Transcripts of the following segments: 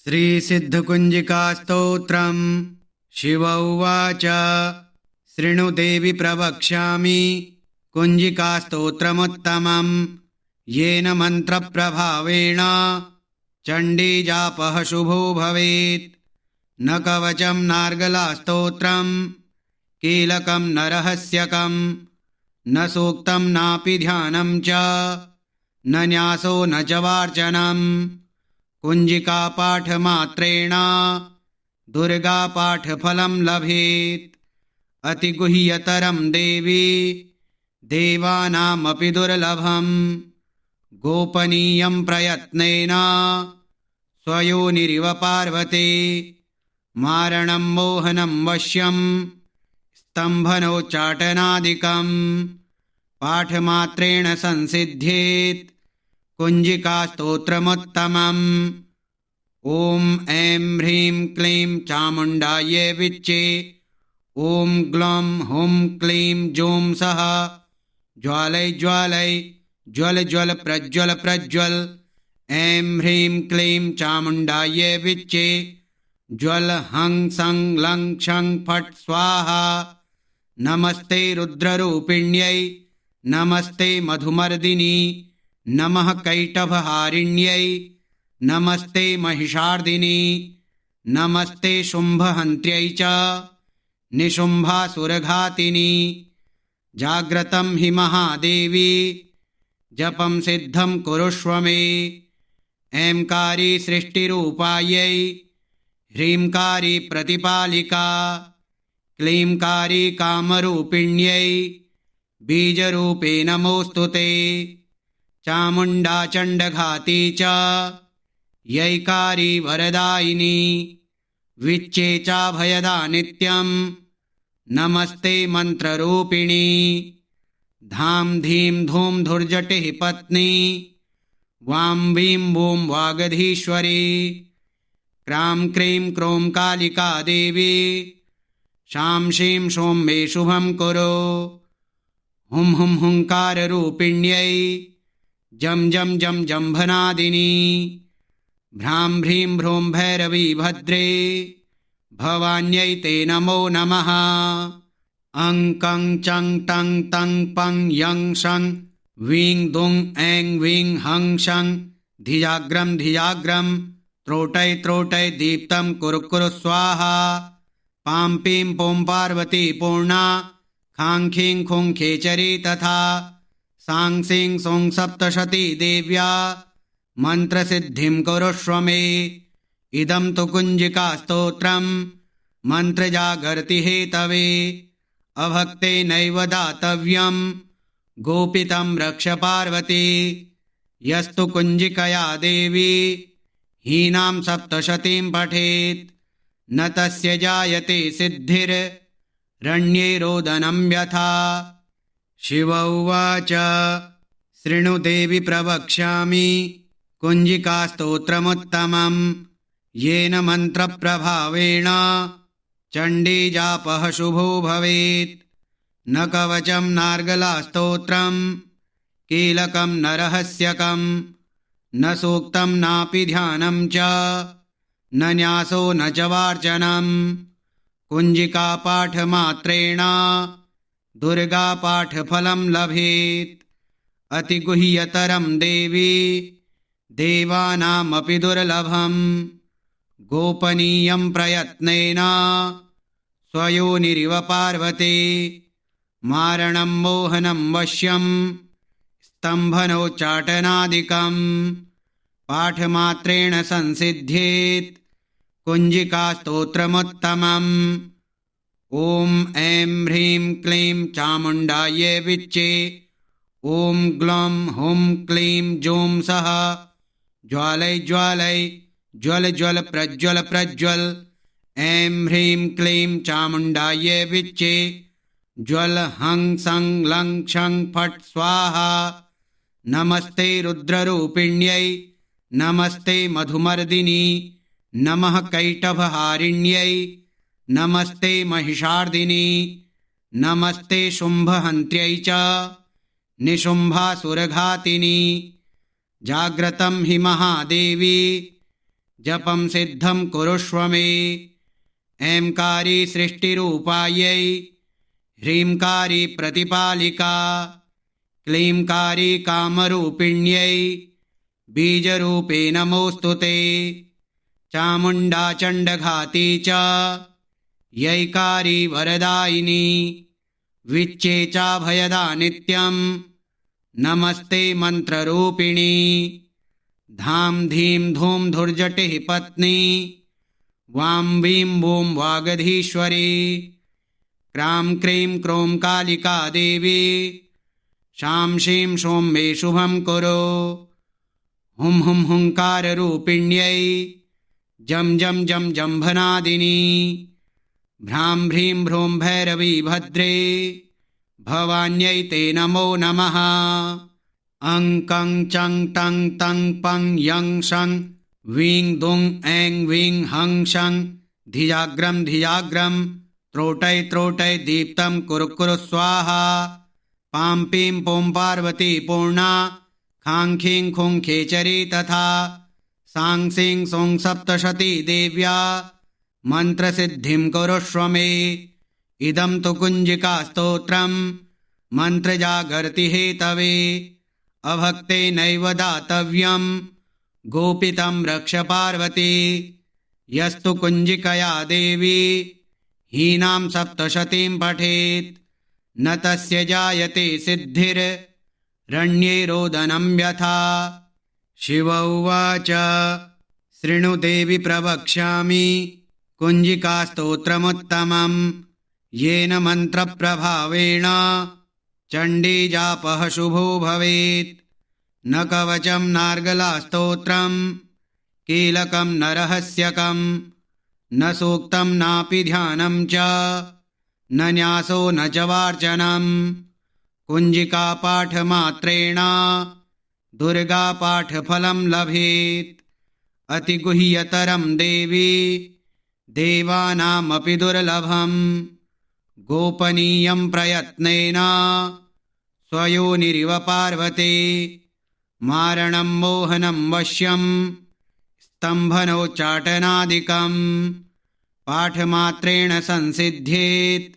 श्रीसिद्धकुञ्जिकास्तोत्रम्। शिव उवाच। शृणु देवि प्रवक्ष्यामि कुञ्जिकास्तोत्रमुत्तमम्। येन मन्त्रप्रभावेण चण्डीजापः शुभो भवेत्। न कवचं नार्गलास्तोत्रम् कीलकं न रहस्यकम्। न सूक्तं नापि ध्यानं च न न्यासो न च वार्चनम्। कुञ्जिकापाठमात्रेण दुर्गापाठफलं लभेत्। अतिगुह्यतरं देवी देवानामपि दुर्लभम्। गोपनीयं प्रयत्नेन स्वयोनिरिव पार्वती। मारणं मोहनं वश्यं स्तम्भनोच्चाटनादिकम्। पाठमात्रेण संसिद्ध्येत् कुञ्जिकास्तोत्रमुत्तमम्। ॐ ऐं ह्रीं क्लीं चामुण्डायै विच्चे। ॐ ग्लौं हुं क्लीं जूं सः। ज्वालै ज्वालै ज्वल ज्वल प्रज्वल प्रज्वल। ऐं ह्रीं क्लीं चामुण्डायै विच्चे। ज्वल हं सं लं क्षं फट् स्वाहा। नमस्ते रुद्ररूपिण्यै नमस्ते मधुमर्दिनी। नमः कैटभहारिण्यै नमस्ते महिषार्दिनी। नमस्ते शुम्भहन्त्यै च निशुम्भासुरघातिनी। जाग्रतं हि महादेवी जपं सिद्धं कुरुष्व मे। ऐंकारी सृष्टिरूपायै ह्रींकारी प्रतिपालिका। क्लींकारी कामरूपिण्यै बीजरूपे नमोऽस्तु ते। चामुण्डा चण्डघाती च यैकारी वरदायिनी। विच्चे चाभयदा नित्यं नमस्ते मन्त्ररूपिणी। धां धीं धूं धुर्जटिः पत्नी वां वीं वूं वागधीश्वरी। क्रां क्रीं क्रों कालिका देवी शां शीं शों मे शुभं कुरु। हुं हुं हुंकाररूपिण्यै जं जं जं जम्भनादिनी। भ्रां भ्रीं भ्रूं भैरवी भद्रे भवान्यै ते नमो नमः। अं कं चं टं तं पं यं शं वीं दुं ऐं वीं हं शं धिजाग्रं धिजाग्रं। त्रोटै त्रोटै दीप्तं कुरु कुरु स्वाहा। पां पीं पों पार्वती पूर्णा। खां खीं खुं खेचरी तथा। सां सीं सौं सप्तशती देव्या मन्त्रसिद्धिं कुरुष्व मे। इदं तु कुञ्जिकास्तोत्रम् मन्त्रजागर्ति हेतवे। अभक्ते नैव दातव्यं गोपितं रक्ष पार्वती। यस्तु कुञ्जिकया देवी हीनां सप्तशतीं पठेत् न तस्य जायते सिद्धिररण्ये रोदनं यथा। शिव उवाच। शृणु देवि प्रवक्ष्यामि कुञ्जिकास्तोत्रमुत्तमम्। येन मन्त्रप्रभावेण चण्डीजापः शुभो भवेत्। न कवचं नार्गलास्तोत्रम् कीलकं न रहस्यकम्। न सूक्तं नापि ध्यानं च न न्यासो न च वार्चनम्। कुञ्जिकापाठमात्रेण दुर्गापाठफलं लभेत्। अतिगुह्यतरं देवी देवानामपि दुर्लभम्। गोपनीयं प्रयत्नेन स्वयोनिरिव पार्वती। मारणं मोहनं वश्यं स्तम्भनोच्चाटनादिकम्। पाठमात्रेण संसिद्ध्येत् कुञ्जिकास्तोत्रमुत्तमम्। ॐ ऐं ह्रीं क्लीं चामुण्डायै विच्चे। ॐ ग्लौं हुं क्लीं जूं सः। ज्वालै ज्वालै ज्वल ज्वल प्रज्वल प्रज्वल। ऐं ह्रीं क्लीं चामुण्डायै विच्चे। ज्वल हं सं लं क्षं फट् स्वाहा। नमस्ते रुद्ररूपिण्यै नमस्ते मधुमर्दिनी। नमः कैटभहारिण्यै नमस्ते महिषार्दिनी। नमस्ते शुम्भहन्त्यै च निशुम्भासुरघातिनी। जाग्रतं हि महादेवी जपं सिद्धं कुरुष्व मे। ऐंकारी सृष्टिरूपायै ह्रींकारी प्रतिपालिका क्लींकारी कामरूपिण्यै बीजरूपे नमोऽस्तु ते। चामुण्डा चण्डघाती च यैकारी वरदायिनी विच्चे चाभयदा नित्यं नमस्ते मन्त्ररूपिणी। धां धीं धूं धुर्जटिः पत्नी वां वीं वूं वागधीश्वरी। क्रां क्रीं क्रों कालिका देवी शां शीं शों मे शुभं कुरु। हुं हुं हुंकाररूपिण्यै जं जं जं जम्भनादिनी। भ्रां भ्रीं भ्रूं भैरवी भद्रे भवान्यै ते नमो नमः। अं कं चं तं तं पं यं शं वीं दुं ऐं वीं हं शं धिजाग्रं धिजाग्रं त्रोटै त्रोटै दीप्तं कुरु कुरु स्वाहा। पां पीं पों पार्वती पूर्णा खां खीं खुं खेचरी तथा सां सीं सौं सप्तशती देव्या मन्त्रसिद्धिं कुरुष्व मे। इदं तु कुञ्जिकास्तोत्रं मन्त्रजागर्ति हेतवे। अभक्तेनैव दातव्यं गोपितं रक्ष पार्वती। यस्तु कुञ्जिकया देवी हीनां सप्तशतीं पठेत् न तस्य जायते सिद्धिररण्ये रोदनं यथा। शिव उवाच शृणु देवि प्रवक्ष्यामि कुञ्जिकास्तोत्रमुत्तमं येन मन्त्रप्रभावेण चण्डीजापः शुभो भवेत्। न कवचं नार्गलास्तोत्रं कीलकं न रहस्यकं न सूक्तं नापि ध्यानं च न न्यासो न च वार्चनं। कुञ्जिकापाठमात्रेण दुर्गापाठफलं लभेत्। अतिगुह्यतरं देवी देवानामपि दुर्लभं। गोपनीयं प्रयत्नेन स्वयोनिरिव पार्वती। मारणं मोहनं वश्यं स्तम्भनोच्चाटनादिकं पाठमात्रेण संसिद्ध्येत्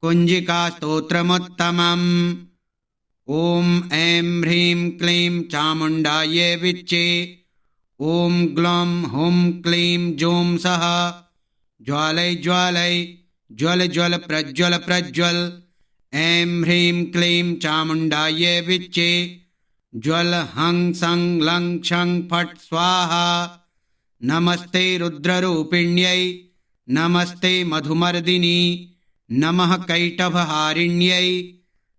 कुञ्जिकास्तोत्रमुत्तमम्। ॐ ऐं ह्रीं क्लीं चामुण्डायै विच्चे। ॐ ग्लौं हुं क्लीं जूं सः ज्वालै ज्वालै ज्वल ज्वल प्रज्वल प्रज्वल। ऐं ह्रीं क्लीं चामुण्डायै विच्चे। ज्वल हं सं लं क्षं फट् स्वाहा। नमस्ते रुद्ररूपिण्यै नमस्ते मधुमर्दिनी नमः कैटभहारिण्यै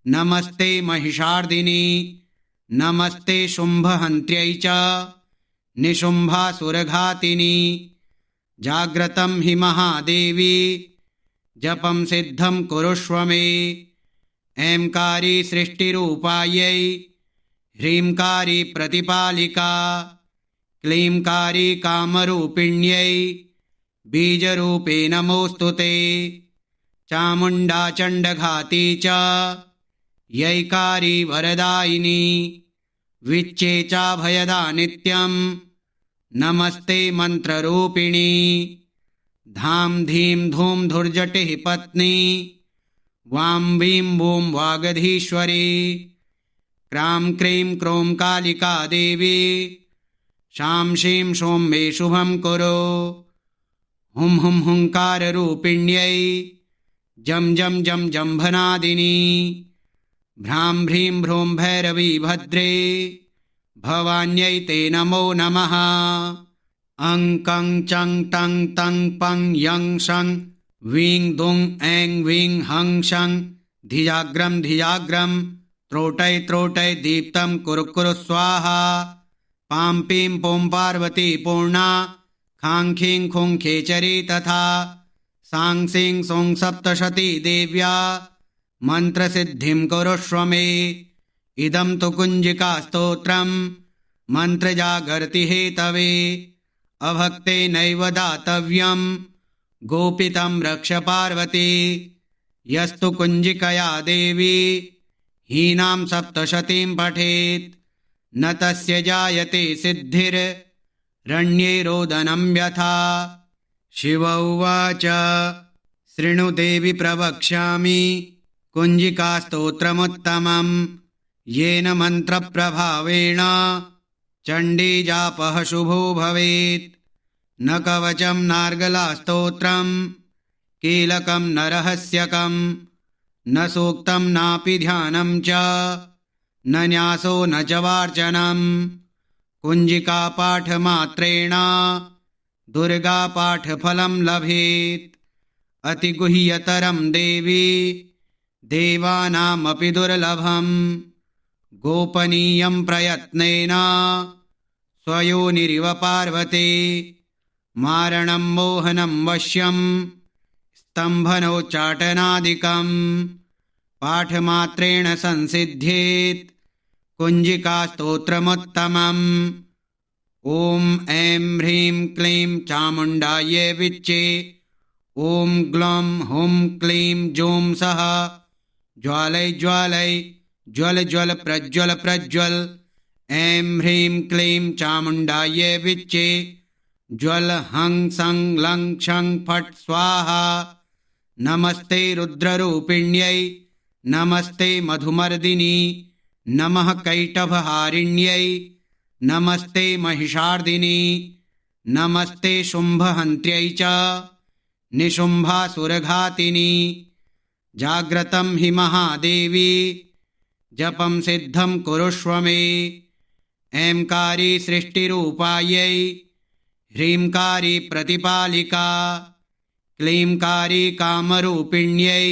नमस्ते महिषार्दिनी नमस्ते शुम्भहन्त्यै च निशुम्भासुरघातिनी। जाग्रतं हि महादेवी जपं सिद्धं कुरुष्व मे। ऐंकारी सृष्टिरूपायै ह्रींकारी प्रतिपालिका क्लींकारी कामरूपिण्यै बीजरूपे नमोऽस्तु ते। चामुण्डा चण्डघाती च यैकारी वरदायिनी विच्चे चाभयदा नित्यं नमस्ते मन्त्ररूपिणी। धां धीं धूं धुर्जटिः पत्नी वां वीं वूं वागधीश्वरी। क्रां क्रीं क्रों कालिका देवी शां शीं शों मे शुभं कुरु। हुं हुं हुंकाररूपिण्यै जं जं जं जम्भनादिनी। भ्रां भ्रीं भ्रूं भैरवी भद्रे भवान्यै ते नमो नमः। अं कं चं तं तं पं यं शं वीं दुं ऐं वीं हं शं धिजाग्रं धिजाग्रं त्रोटै त्रोटै दीप्तं कुरु कुरु स्वाहा। पां पीं पों पार्वती पूर्णा खां खीं खुं खेचरी तथा सां सीं सौं सप्तशती देव्या मन्त्रसिद्धिं कुरुष्व मे। इदं तु कुञ्जिकास्तोत्रं मन्त्रजागर्ति हेतवे। अभक्तेनैव दातव्यं गोपितं रक्ष पार्वती। यस्तु कुञ्जिकया देवी हीनां सप्तशतीं पठेत् न तस्य जायते सिद्धिर्रण्ये रण्ये रोदनं व्यथा। शिव उवाच शृणु देवि प्रवक्ष्यामि कुञ्जिकास्तोत्रमुत्तमं येन मन्त्रप्रभावेण चण्डीजापः शुभो भवेत्। न कवचं नार्गलास्तोत्रं कीलकं न रहस्यकं न सूक्तं नापि ध्यानं च न न्यासो न च वार्चनं। कुञ्जिकापाठमात्रेण दुर्गापाठफलं लभेत्। अतिगुह्यतरं देवी देवानामपि दुर्लभं गोपनीयं प्रयत्नेन स्वयोनिरिव पार्वते। मारणं मोहनं वश्यं स्तम्भनोच्चाटनादिकं पाठमात्रेण संसिध्येत् कुञ्जिकास्तोत्रमुत्तमम्। ॐ ऐं ह्रीं क्लीं चामुण्डायै विच्चे। ॐ ग्लौं हुं क्लीं जूं सः ज्वालै ज्वालै ज्वल ज्वल प्रज्वल प्रज्वल। ऐं ह्रीं क्लीं चामुण्डायै विच्चे। ज्वल हं सं लं क्षं फट् स्वाहा। नमस्ते रुद्ररूपिण्यै नमस्ते मधुमर्दिनी नमः कैटभहारिण्यै नमस्ते महिषार्दिनी नमस्ते शुम्भहन्त्यै च निशुम्भासुरघातिनी। जाग्रतं हि महादेवी जपं सिद्धं कुरुष्व मे। ऐंकारी सृष्टिरूपायै ह्रींकारी प्रतिपालिका क्लींकारी कामरूपिण्यै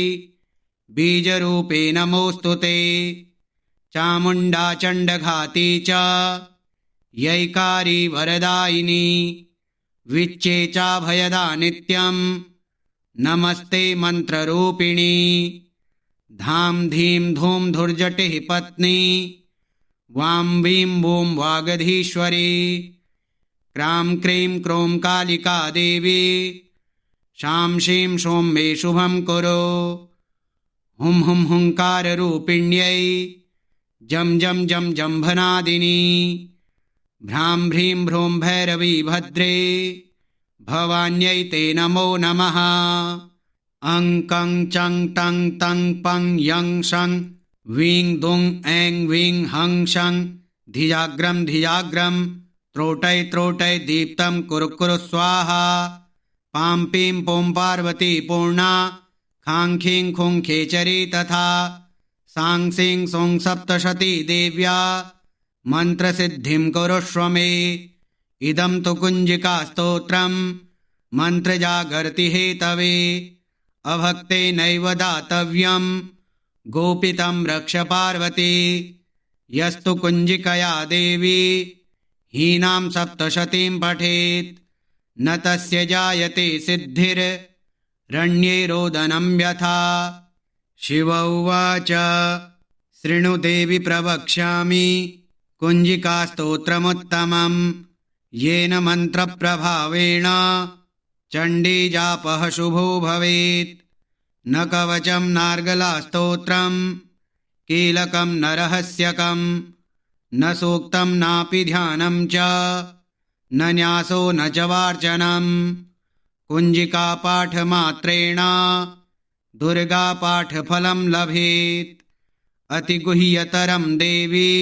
बीजरूपे नमोऽस्तु ते। चामुण्डा चण्डघाती च यैकारी वरदायिनी विच्चे चाभयदा नित्यं नमस्ते मन्त्ररूपिणी। धां धीं धूं धुर्जटिः पत्नी वां वीं वूं वागधीश्वरी। क्रां क्रीं क्रों कालिका देवी शां शीं शों मे शुभं कुरु। हुं हुं हुंकाररूपिण्यै जं जं जं जम्भनादिनी। भ्रां भ्रीं भ्रूं भैरवी भद्रे भवान्यै ते नमो नमः। अं कं चं टं तं पं यं शं वीं दुं ऐं वीं हं शं धिजाग्रं धिजाग्रं त्रोटै त्रोटै दीप्तं कुरु कुरु स्वाहा। पां पीं पों पार्वती पूर्णा खां खीं खुं खेचरी तथा सां सीं सौं सप्तशती देव्या मन्त्रसिद्धिं कुरुष्व मे। इदं तु कुञ्जिकास्तोत्रं मन्त्रजागर्ति हेतवे। अभक्तेनैव दातव्यं गोपितं रक्ष पार्वती। यस्तु कुञ्जिकया देवी हीनां सप्तशतीं पठेत् न तस्य जायते सिद्धिर्रण्ये रोदनं व्यथा। शिव उवाच शृणु देवि प्रवक्ष्यामि कुञ्जिकास्तोत्रमुत्तमं येन मन्त्रप्रभावेण चण्डीजापः शुभो भवेत्। न कवचं नार्गलास्तोत्रं कीलकं न रहस्यकं न सूक्तं नापि ध्यानं च न न्यासो न च वार्चनं। कुञ्जिकापाठमात्रेण दुर्गापाठफलं लभेत्। अतिगुह्यतरं देवी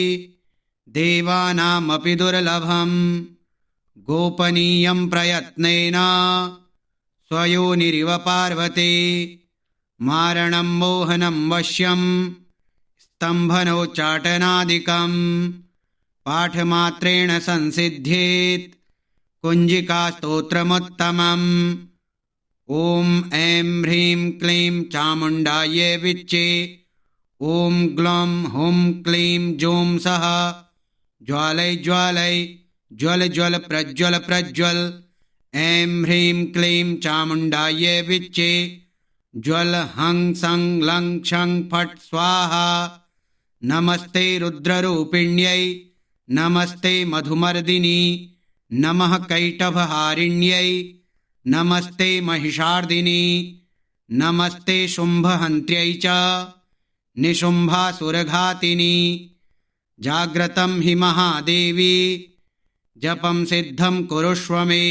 देवानामपि दुर्लभं गोपनीयं प्रयत्नेन स्वयोनिरिव पार्वते। मारणं मोहनं वश्यं स्तम्भनोच्चाटनादिकं पाठमात्रेण संसिध्येत् कुञ्जिकास्तोत्रमुत्तमम्। ॐ ऐं ह्रीं क्लीं चामुण्डायै विच्चे। ॐ ग्लौं हुं क्लीं जूं सः ज्वालै ज्वालै ज्वल ज्वल प्रज्वल प्रज्वल। ऐं ह्रीं क्लीं चामुण्डायै विच्चे। ज्वल हं सं लं क्षं फट् स्वाहा। नमस्ते रुद्ररूपिण्यै नमस्ते मधुमर्दिनी नमः कैटभहारिण्यै नमस्ते महिषार्दिनी नमस्ते शुम्भहन्त्यै च निशुम्भासुरघातिनी। जाग्रतं हि महादेवी जपं सिद्धं कुरुष्व मे।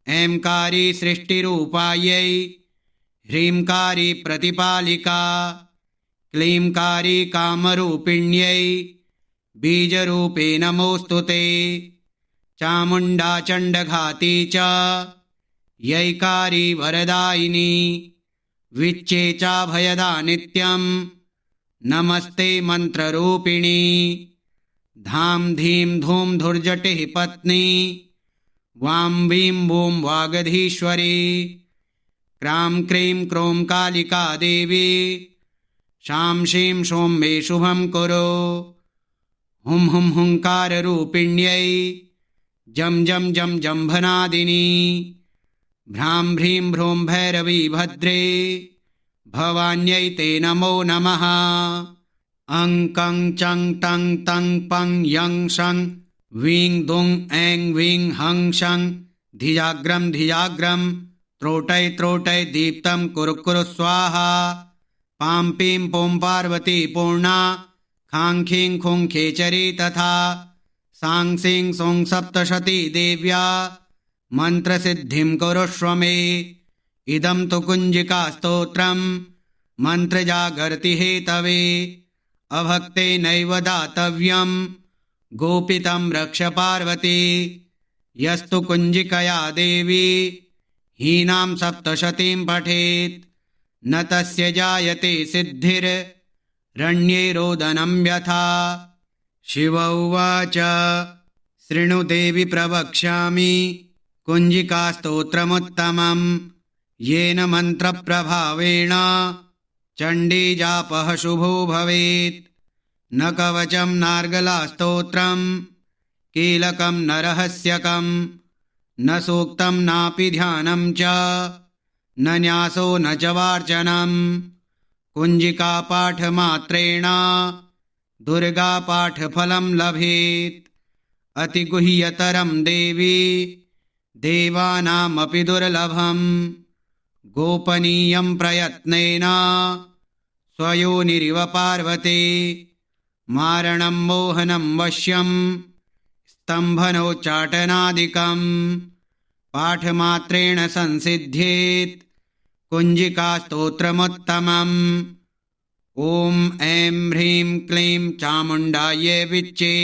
ऐंकारी सृष्टिरूपायै ह्रींकारी प्रतिपालिका क्लींकारी कामरूपिण्यै बीजरूपे नमोऽस्तु ते। चामुण्डा चण्डघाती च यैकारी वरदायिनी विच्चे चाभयदा नित्यं नमस्ते मन्त्ररूपिणी। धां धीं धूं धुर्जटिः पत्नी वां वीं वूं वागधीश्वरी। क्रां क्रीं क्रों कालिका देवी शां शीं शों मे शुभं कुरु। हुं हुं हुंकाररूपिण्यै जं जं जं जम्भनादिनी। भ्रां भ्रीं भ्रूं भैरवी भद्रे भवान्यै ते नमो नमः। अं कं चं टं तं पं यं शं वीं दुं ऐं वीं हं शं धिजाग्रं धिजाग्रं त्रोटै त्रोटै दीप्तं कुरु कुरु स्वाहा। पां पीं पों पार्वती पूर्णा खां खीं खुं खेचरी तथा सां सीं सौं सप्तशती देव्या मन्त्रसिद्धिं कुरुष्व मे। इदं तु कुञ्जिकास्तोत्रं मन्त्रजागर्ति हेतवे। अभक्ते नैव दातव्यं गोपितं रक्ष पार्वती। यस्तु कुञ्जिकया देवी हीनां सप्तशतीं पठेत् न तस्य जायते सिद्धिर्रण्ये रोदनं यथा। शिव उवाच शृणु देवि प्रवक्ष्यामि कुञ्जिकास्तोत्रमुत्तमं येन मन्त्रप्रभावेण चण्डीजापः शुभो भवेत्। न कवचं नार्गलास्तोत्रं कीलकं न रहस्यकं न सूक्तं नापि ध्यानं च न न्यासो न च वार्चनं। कुञ्जिकापाठमात्रेण दुर्गापाठफलं लभेत्। अतिगुह्यतरं देवी देवानामपि दुर्लभं। गोपनीयं प्रयत्नेन स्वयोनिरिव पार्वती। मारणं मोहनं वश्यं स्तम्भनोच्चाटनादिकं पाठमात्रेण संसिद्ध्येत् कुञ्जिकास्तोत्रमुत्तमम्। ॐ ऐं ह्रीं क्लीं चामुण्डायै विच्चे।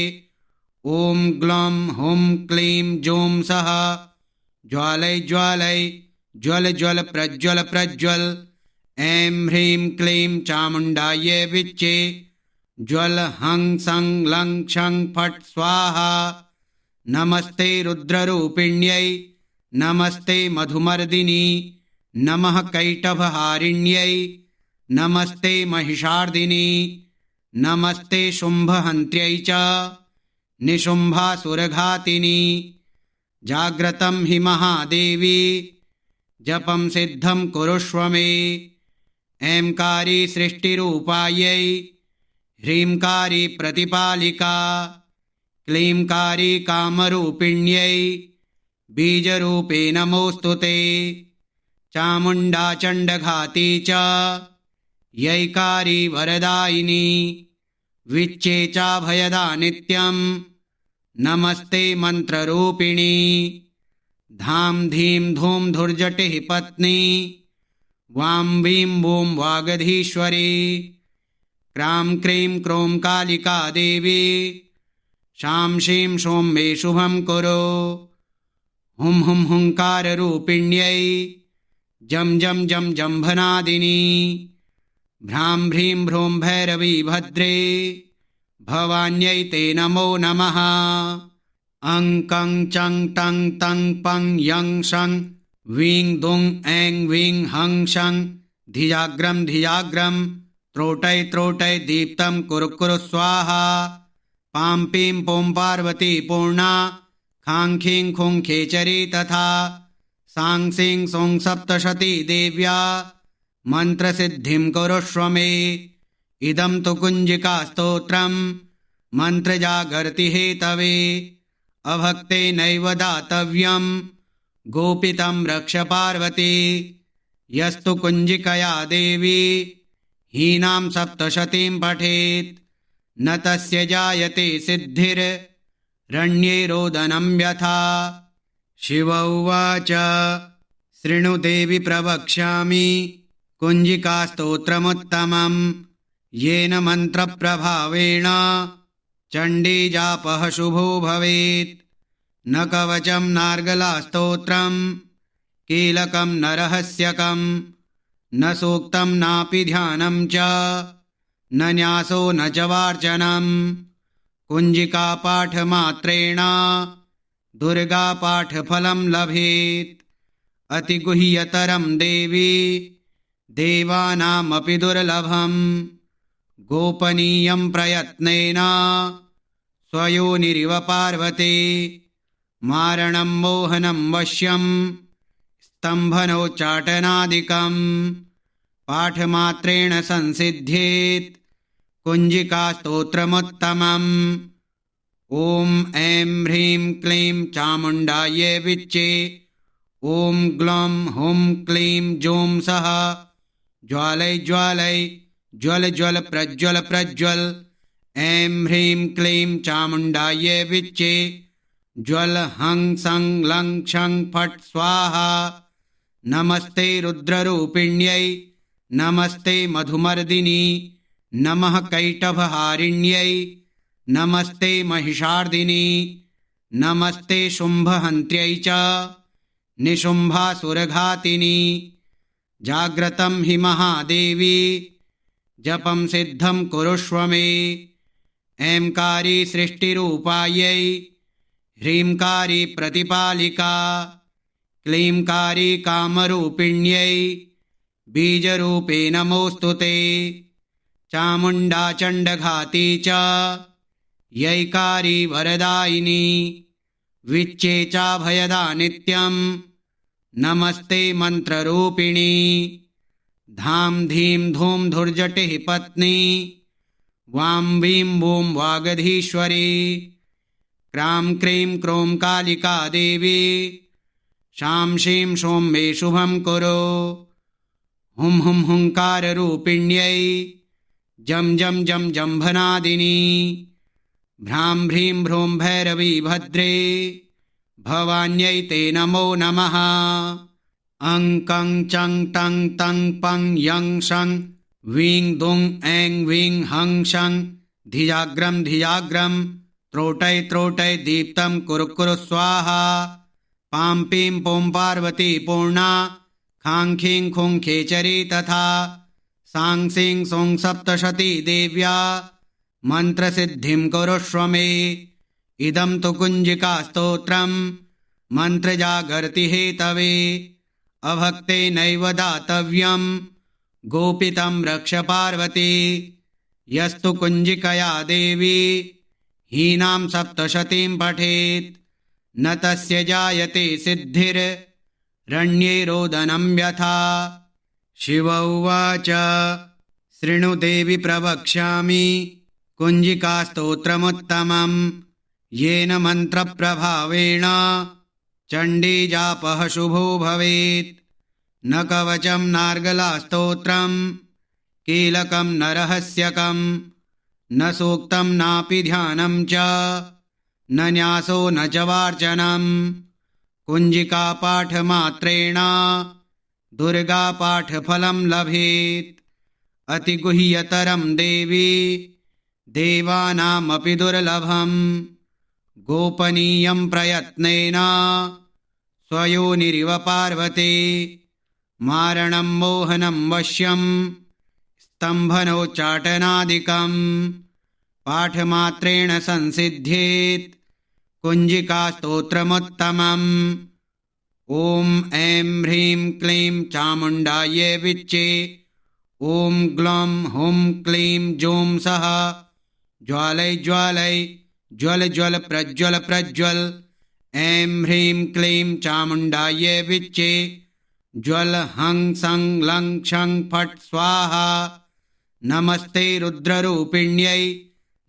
ॐ ग्लौं हुं क्लीं जौं सः ज्वालय ज्वालय ज्वल ज्वल प्रज्वल प्रज्वल। ऐं ह्रीं क्लीं चामुण्डायै विच्चे। ज्वल हं सं लं क्षं फट् स्वाहा। नमस्ते रुद्ररूपिण्यै नमस्ते मधुमर्दिनी नमः कैटभहारिण्यै नमस्ते महिषार्दिनी नमस्ते शुम्भहन्त्यै च निशुम्भासुरघातिनी। जाग्रतं हि महादेवी जपं सिद्धं कुरुष्व मे। ऐंकारी सृष्टिरूपायै ह्रींकारी प्रतिपालिका क्लींकारी कामरूपिण्यै बीजरूपे नमोऽस्तु ते। चामुण्डा चण्डघाती च यैकारी वरदायिनी विच्चे चाभयदा नित्यं नमस्ते मन्त्ररूपिणी। धां धीं धूं धुर्जटिः पत्नी वां वीं वूं वागधीश्वरी। क्रां क्रीं क्रों कालिका देवी शां शीं शों मे शुभं कुरु। हुं हुं हुंकाररूपिण्यै जं जं जं जम्भनादिनी। भ्रां भ्रीं भ्रूं भैरवी भद्रे भवान्यै ते नमो नमः। अं कं चं टं तं पं यं शं वीं दुं ऐं वीं हं शं धिजाग्रं धिजाग्रं त्रोटै त्रोटै दीप्तं कुरु कुरु स्वाहा। पां पीं पों पार्वती पूर्णा खां खीं खुं खेचरी तथा सां सीं सौं सप्तशती देव्या मन्त्रसिद्धिं कुरुष्व मे। इदं तु कुञ्जिकास्तोत्रं मन्त्रजागर्ति हेतवे। अभक्ते नैव दातव्यं गोपितं रक्ष पार्वती। यस्तु कुञ्जिकया देवी हीनां सप्तशतीं पठेत् न तस्य जायते सिद्धिर्रण्ये रण्ये रोदनं व्यथा। शिव उवाच शृणु देवि प्रवक्ष्यामि कुञ्जिकास्तोत्रमुत्तमम् येन मन्त्रप्रभावेण चण्डीजापः शुभो भवेत्। न कवचं नार्गलास्तोत्रम् कीलकं न रहस्यकं न सूक्तं नापि ध्यानं च न न्यासो न च वार्चनम्। कुञ्जिकापाठमात्रेण दुर्गापाठफलं लभेत्। अतिगुह्यतरं देवी देवानामपि दुर्लभम्। गोपनीयं प्रयत्नेन स्वयोनिरिव पार्वती। मारणं मोहनं वश्यं स्तम्भनोच्चाटनादिकम् पाठमात्रेण संसिद्ध्येत् कुञ्जिकास्तोत्रमुत्तमम्। ॐ ऐं ह्रीं क्लीं चामुण्डायै विच्चे। ॐ ग्लौं हुं क्लीं जौं सः ज्वालय ज्वालय ज्वल ज्वल प्रज्वल प्रज्वल। ऐं ह्रीं क्लीं चामुण्डायै विच्चे। ज्वल हं सं लं क्षं फट् स्वाहा। नमस्ते रुद्ररूपिण्यै नमस्ते मधुमर्दिनी नमः कैटभहारिण्यै नमस्ते महिषार्दिनी नमस्ते शुम्भहन्त्यै च निशुम्भासुरघातिनी। जाग्रतं हि महादेवी जपं सिद्धं कुरुष्व मे। ऐंकारी सृष्टिरूपायै ह्रींकारी प्रतिपालिका क्लींकारी कामरूपिण्यै बीजरूपे नमोऽस्तु ते। चामुण्डा चण्डघाती च यैकारी वरदायिनी विच्चे चाभयदा नित्यं नमस्ते मन्त्ररूपिणी। धां धीं धूं धुर्जटिः पत्नी वां वीं वूं वागधीश्वरी। क्रां क्रीं क्रों कालिका देवी शां शीं शों मे शुभं कुरु। हुं हुं हुंकाररूपिण्यै जं जं जं जम्भनादिनी। भ्रां भ्रीं भ्रूं भैरवी भद्रे भवान्यै ते नमो नमः। अं कं चं टं तं पं यं शं वीं दुं ऐं वीं हं शं धिजाग्रं धिजाग्रं त्रोटै त्रोटै दीप्तं कुरु कुरु स्वाहा। पां पीं पों पार्वती पूर्णा खां खीं खुं खेचरी तथा सां सीं सौं सप्तशती देव्या मन्त्रसिद्धिं कुरुष्व मे। इदं तु कुञ्जिकास्तोत्रम् मन्त्रजागर्ति हेतवे। अभक्ते नैव दातव्यं गोपितं रक्ष पार्वती। यस्तु कुञ्जिकया देवी हीनां सप्तशतीं पठेत् न तस्य जायते सिद्धिर्रण्ये रोदनं व्यथा। शिव उवाच शृणु देवि प्रवक्ष्यामि कुञ्जिकास्तोत्रमुत्तमम् येन मन्त्रप्रभावेण चण्डीजापः शुभो भवेत्। न कवचं नार्गलास्तोत्रम् कीलकं न रहस्यकं न सूक्तं नापि ध्यानं च न न्यासो न च वार्चनम्। कुञ्जिकापाठमात्रेण दुर्गापाठफलं लभेत्। अतिगुह्यतरं देवी देवानामपि दुर्लभम्। गोपनीयं प्रयत्नेन स्वयोनिरिव पार्वती। मारणं मोहनं वश्यं स्तम्भनोच्चाटनादिकम् पाठमात्रेण संसिद्ध्येत् कुञ्जिकास्तोत्रमुत्तमम्। ॐ ऐं ह्रीं क्लीं चामुण्डायै विच्चे। ॐ ग्लौं हुं क्लीं जौं सः ज्वालय ज्वालय ज्वल ज्वल प्रज्वल प्रज्वल। ऐं ह्रीं क्लीं चामुण्डायै विच्चे। ज्वल हं सं लं क्षं फट् स्वाहा। नमस्ते रुद्ररूपिण्यै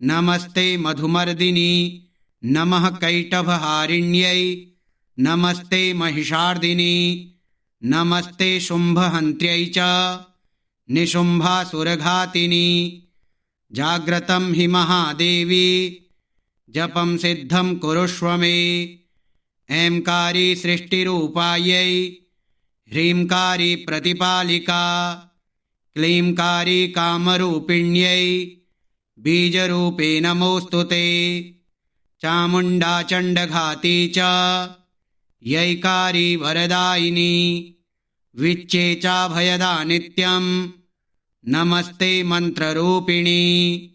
नमस्ते मधुमर्दिनी नमः कैटभहारिण्यै नमस्ते महिषार्दिनी नमस्ते शुम्भहन्त्यै च निशुम्भासुरघातिनी। जाग्रतं हि महादेवी जपं सिद्धं कुरुष्व मे। ऐंकारी सृष्टिरूपायै ह्रींकारी प्रतिपालिका क्लींकारी कामरूपिण्यै बीजरूपे नमोऽस्तु ते। चामुण्डा चण्डघाती च यैकारी वरदायिनी विच्चे चाभयदा नित्यं नमस्ते मन्त्ररूपिणी।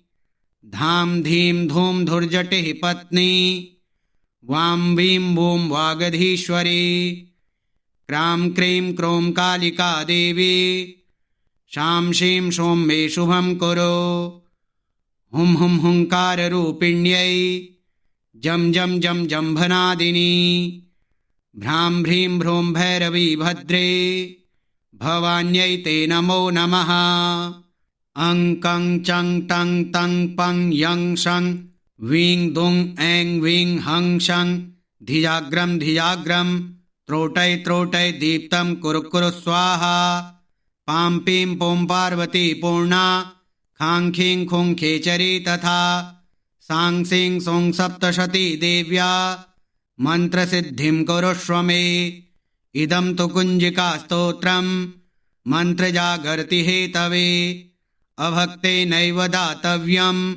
धां धीं धूं धुर्जटिः पत्नी वां वीं वूं वागधीश्वरी। क्रां क्रीं क्रों कालिका देवी शां शीं शों मे शुभं कुरु। हुं हुं हुंकाररूपिण्यै जं जं जं जम्भनादिनी। भ्रां भ्रीं भ्रूं भैरवी भद्रे भवान्यै ते नमो नमः। अं कं चं तं तं पं यं शं वीं दुं ऐं वीं हं शं धिजाग्रं धिजाग्रं त्रोटै त्रोटै दीप्तं कुरु कुरु स्वाहा। पां पीं पों पार्वती पूर्णा खां खीं खुं खेचरी तथा सां सीं सौं सप्तशती देव्या मन्त्रसिद्धिं कुरुष्व मे। इदं तु कुञ्जिकास्तोत्रं मन्त्रजागर्ति हेतवे। अभक्तेनैव दातव्यं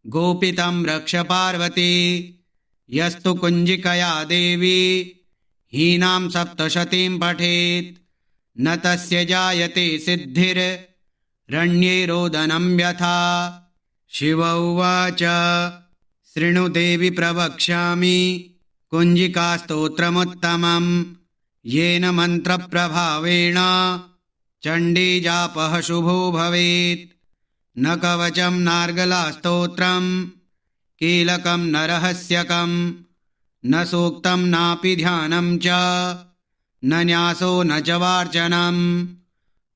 गोपितं रक्ष पार्वती। यस्तु कुञ्जिकया देवी हीनां सप्तशतीं पठेत् न तस्य जायते सिद्धिररण्ये रोदनं यथा। शिव उवाच शृणु देवि प्रवक्ष्यामि कुञ्जिकास्तोत्रमुत्तमं येन मन्त्रप्रभावेण चण्डीजापः शुभो भवेत्। न कवचं नार्गलास्तोत्रं कीलकं न रहस्यकं न सूक्तं नापि ध्यानं च न न्यासो न च वार्चनं।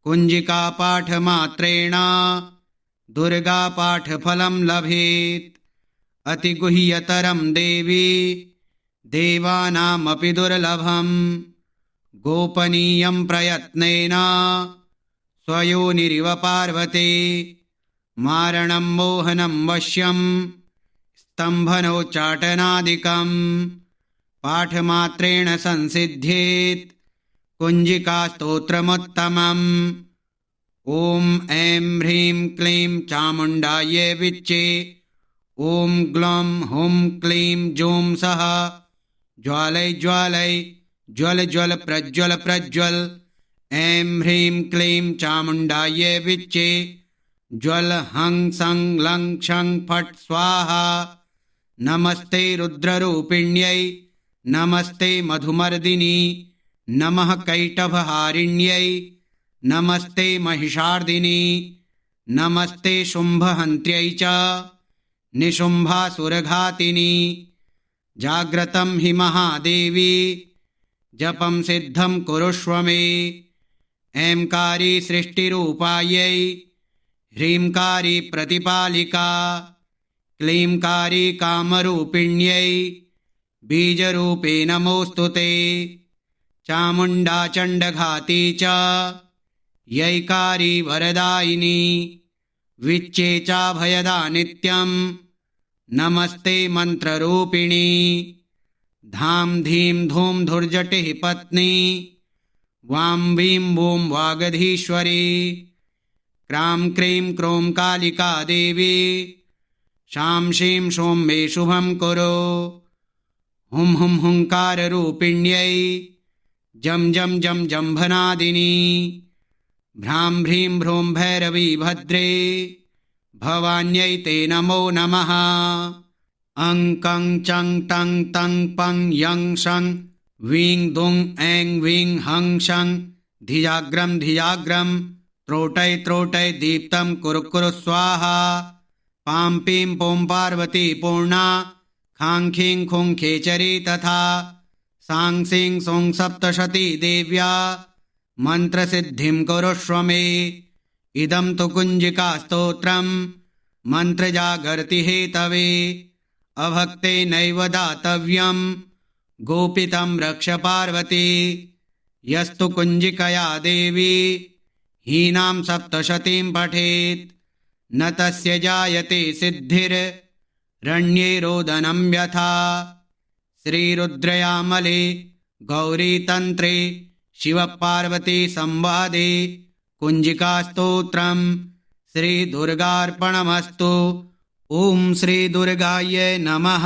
कुञ्जिकापाठमात्रेण दुर्गापाठफलं लभेत्। अतिगुह्यतरं देवी देवानामपि दुर्लभं। गोपनीयं प्रयत्नेन स्वयोनिरिव पार्वती। मारणं मोहनं वश्यं स्तम्भनोच्चाटनादिकं पाठमात्रेण संसिद्ध्येत् कुञ्जिकास्तोत्रमुत्तमम्। ॐ ऐं ह्रीं क्लीं चामुण्डायै विच्चे। ॐ ग्लौं हुं क्लीं जूं सः ज्वालै ज्वालै ज्वल ज्वल प्रज्वल प्रज्वल। ऐं ह्रीं क्लीं चामुण्डायै विच्चे। ज्वल हं सं लं क्षं फट् स्वाहा। नमस्ते रुद्ररूपिण्यै नमस्ते मधुमर्दिनी नमः कैटभहारिण्यै नमस्ते महिषार्दिनी नमस्ते शुम्भहन्त्यै च निशुम्भासुरघातिनी। जाग्रतं हि महादेवी जपं सिद्धं कुरुष्व मे। ऐंकारी सृष्टिरूपायै ह्रींकारी प्रतिपालिका क्लींकारी कामरूपिण्यै बीजरूपे नमोऽस्तु ते। चामुण्डा चण्डघाती च यैकारी वरदायिनी विच्चे चाभयदा नित्यं नमस्ते मन्त्ररूपिणी। धां धीं धूं धुर्जटिः पत्नी वां वीं वूं वागधीश्वरी। क्रां क्रीं क्रों कालिका देवी शां शीं शों मे शुभं कुरु। हुं हुं हुंकाररूपिण्यै जं जं जं जम्भनादिनी। भ्रां भ्रीं भ्रूं भैरवी भद्रे भवान्यै ते नमो नमः। अं कं चं तं तं पं यं शं वीं दुं ऐं वीं हं शं धिजाग्रं धिजाग्रं त्रोटै त्रोटै दीप्तं कुरु कुरु स्वाहा। पां पीं पों पार्वती पूर्णा खां खीं खुं खेचरी तथा सां सीं सौं सप्तशती देव्या मन्त्रसिद्धिं कुरुष्व मे। इदं तु कुञ्जिकास्तोत्रं मन्त्रजागर्ति हेतवे। अभक्तेनैव दातव्यं गोपितं रक्ष पार्वती। यस्तु कुञ्जिकया देवी हीनां सप्तशतीं पठेत् न तस्य जायते सिद्धिर् रण्ये रोदनं यथा श्रीरुद्रयामले गौरीतन्त्रे शिवपार्वती संवादे कुञ्जिकास्तोत्रम् श्रीदुर्गार्पणमस्तु। ॐ श्रीदुर्गायै नमः।